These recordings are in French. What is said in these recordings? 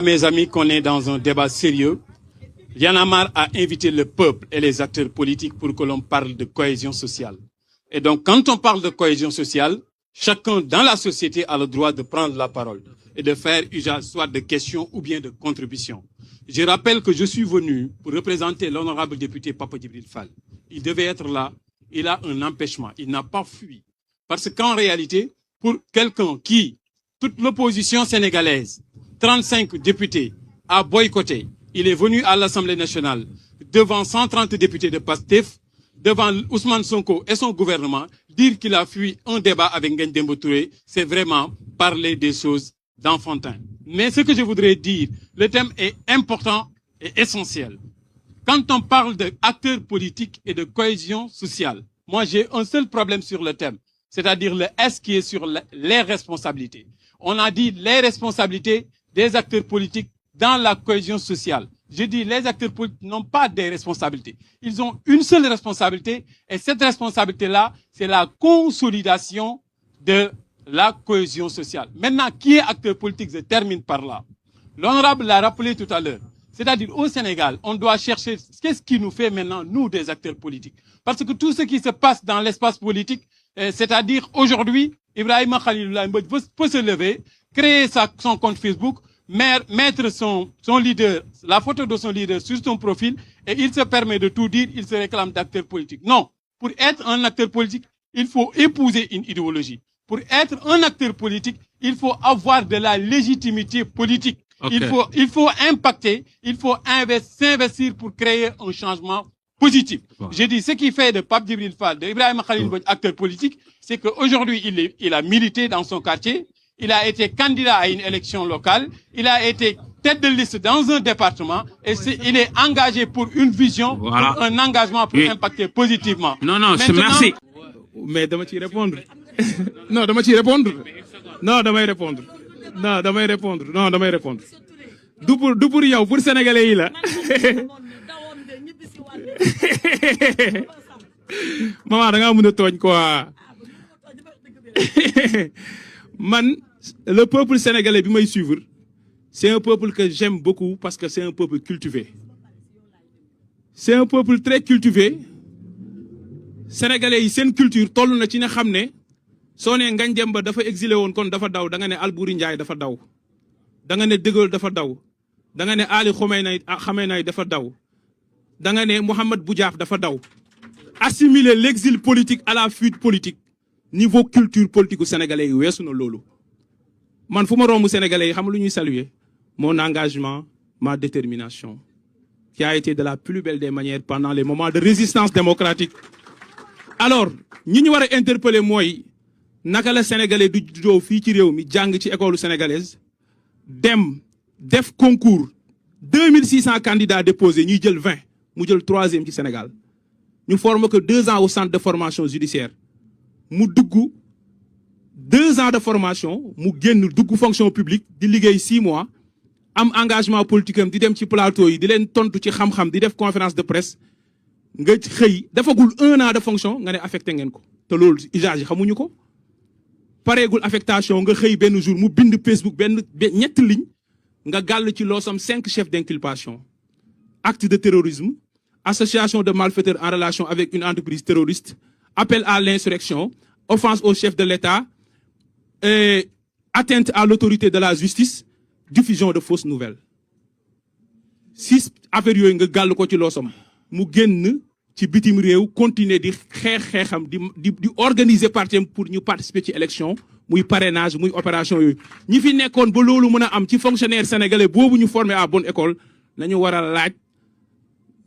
Mes amis, qu'on est dans un débat sérieux. Y'en a marre à inviter le peuple et les acteurs politiques pour que l'on parle de cohésion sociale. Et donc, quand on parle de cohésion sociale, chacun dans la société a le droit de prendre la parole et de faire usage soit de questions ou bien de contributions. Je rappelle que je suis venu pour représenter l'honorable député Papa Djibril Fall. Il devait être là, il a un empêchement, il n'a pas fui. Parce qu'en réalité, pour quelqu'un qui, toute l'opposition sénégalaise, 35 députés, a boycotté, il est venu à l'Assemblée nationale devant 130 députés de PASTEF, devant Ousmane Sonko et son gouvernement, dire qu'il a fui un débat avec Ngagne Demba Touré, c'est vraiment parler des choses d'enfantin. Mais ce que je voudrais dire, le thème est important et essentiel. Quand on parle d'acteurs politiques et de cohésion sociale, moi j'ai un seul problème sur le thème, c'est-à-dire le S qui est sur les responsabilités. On a dit les responsabilités des acteurs politiques dans la cohésion sociale. Je dis les acteurs politiques n'ont pas des responsabilités. Ils ont une seule responsabilité et cette responsabilité-là, c'est la consolidation de la cohésion sociale. Maintenant, qui est acteur politique? Je termine par là. L'honorable l'a rappelé tout à l'heure. C'est-à-dire au Sénégal, on doit chercher qu'est-ce qui nous fait maintenant, nous, des acteurs politiques. Parce que tout ce qui se passe dans l'espace politique, c'est-à-dire aujourd'hui, Ibrahima Khalilullah Mbodj peut se lever, créer son compte Facebook, mettre son leader, la photo de son leader sur son profil, et il se permet de tout dire, il se réclame d'acteur politique. Non, pour être un acteur politique, il faut épouser une idéologie. Pour être un acteur politique, il faut avoir de la légitimité politique. Okay. Il faut impacter, il faut s'investir pour créer un changement positif. Ouais. J'ai dit, ce qui fait de Pape Djibril Fall, de Ibrahima Khalil Mbodj, acteur politique, c'est qu'aujourd'hui, il a milité dans son quartier, il a été candidat à une élection locale, il a été tête de liste dans un département, et il est engagé pour une vision, voilà. Pour un engagement pour impacter positivement. Non, merci. Mais dama ci répondre. Non, dama ci répondre. Non, damay répondre. Non, damay répondre. Non, damay répondre. Du pour yow, pour sénégalais yi la. Maman, da nga mën a tooñ quoi. Man, le peuple sénégalais bi may suivre, c'est un peuple que j'aime beaucoup parce que c'est un peuple cultivé. C'est un peuple très cultivé. Sénégalais yi seen culture toll na ci ne xam ne soo ne Ngagne Demba dafa exilé woon kon dafa daw da nga ne Albouri Ndiaye dafa daw da nga ne De Gaulle dafa daw da nga ne Ali Khamenei dafa daw da nga ne Mohamed Boudiaf dafa daw. Assimiler l'exil politique à la fuite politique niveau culture politique u sénégalais yi weesu na loolu. Man fu ma romb sénégalais yi xam lu ñuy saluer mon engagement, ma détermination qui a été de la plus belle des manières pendant les moments de résistance démocratique. Alors ñi ñu war a interpeller mooy naka la sénégalais du juddoo fii ci réew mi jàng ci école sénégalaise dem def concours 2600 candidats déposés ñuy jël 20 mu jël 3e ci Sénégal ñu forme que 2 ans au centre de formation judiciaire mu dugg 2 ans de formation mu génn dugg fonction publique di liggéey 6 mois am engagement politique am di dem ci plateau yi di leen tontu ci xam-xam di def conférence de presse nga xëy defagul 1 an de fonction nga ne affecté ngeen ko te loolu usage yi xamuñu ko pareegul affectation nga xëy benn jour mu bind Facebook benn ñetti ligne nga gàll ci loosam 5 chefs d'inculpation acte de terrorisme association de malfaiteurs en relation avec une entreprise terroriste appel à l'insurrection offense au chef de l'État atteinte à l'autorité de la justice diffusion de fausses nouvelles 6 affaires yooyu nga gàll ko ci loosam mu génn ci bitim réew continuer di xeexam di organiser parti pour ñu participer ci élection muy parrainage muy opération yooyu ñi fi nekkoon ba loolu mën a am ci fonctionnaire sénégalais boobu ñu formé à bonne école nañu war a laaj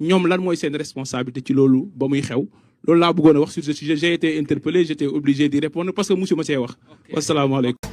ñoom lan mooy seen responsabilité ci loolu ba muy xew loolu laa bëggoon a wax sur ce sujet j'ai été interpellé j'étais obligé d'y répondre parce que monsieur ma see wax wasalaamaaleykum